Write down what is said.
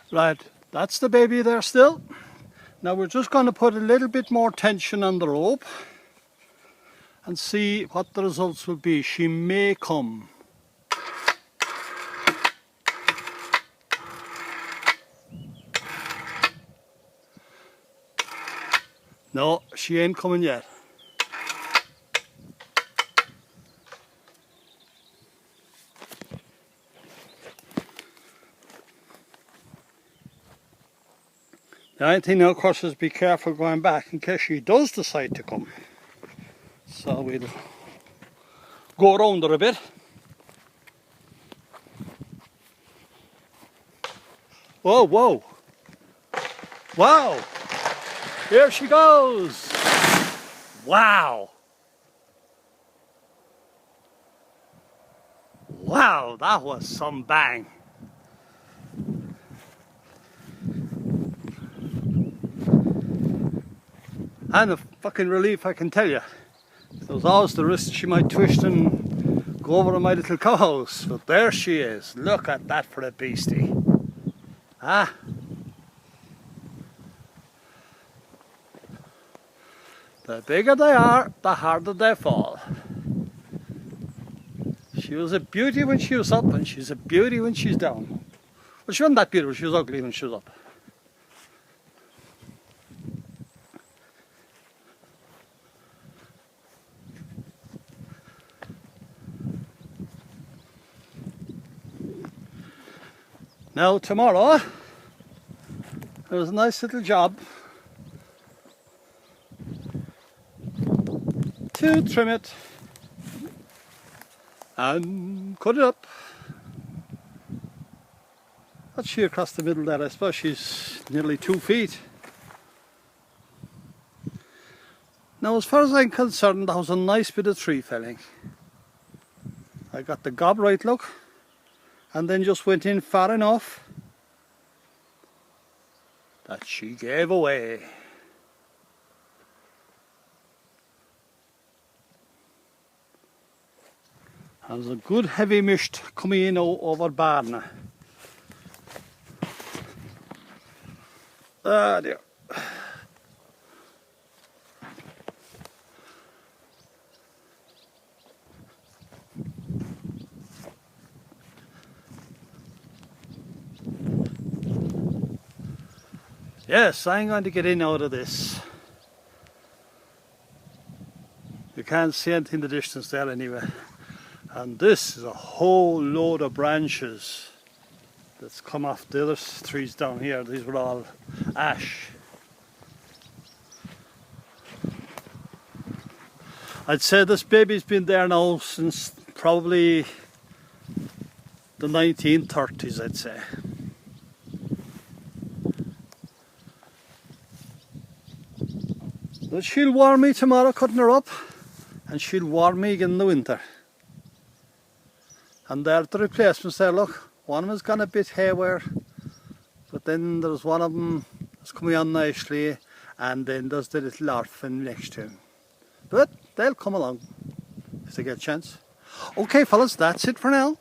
Right, that's the baby there still. Now we're just going to put a little bit more tension on the rope and see what the results will be. She may come. No, she ain't coming yet. The only thing now, of course, is be careful going back in case she does decide to come. So we'll go around her a bit. Whoa, whoa. Wow. Here she goes. Wow. Wow, that was some bang. And a fucking relief, I can tell you. There was always the risk she might twist and go over to my little cow-house. But there she is. Look at that for a beastie. Ah. The bigger they are, the harder they fall. She was a beauty when she was up, and she's a beauty when she's down. Well, she wasn't that beautiful, she was ugly when she was up. Now tomorrow, there's a nice little job to trim it and cut it up. That's she across the middle there. I suppose she's nearly 2 feet. Now, as far as I'm concerned, that was a nice bit of tree felling. I got the gob right look, and then just went in far enough that she gave away. There's a good heavy mist coming in over Barna. Ah dear. Yes, I'm going to get in out of this. You can't see anything in the distance there anyway. And this is a whole load of branches that's come off the other trees down here. These were all ash. I'd say this baby's been there now since probably the 1930s, I'd say. But she'll warm me tomorrow cutting her up, and she'll warm me again in the winter. And there's the replacements there, look. One of them's gone a bit haywire, but then there's one of them that's coming on nicely, and then there's the little orphan next to him. But they'll come along if they get a chance. Okay fellas, that's it for now.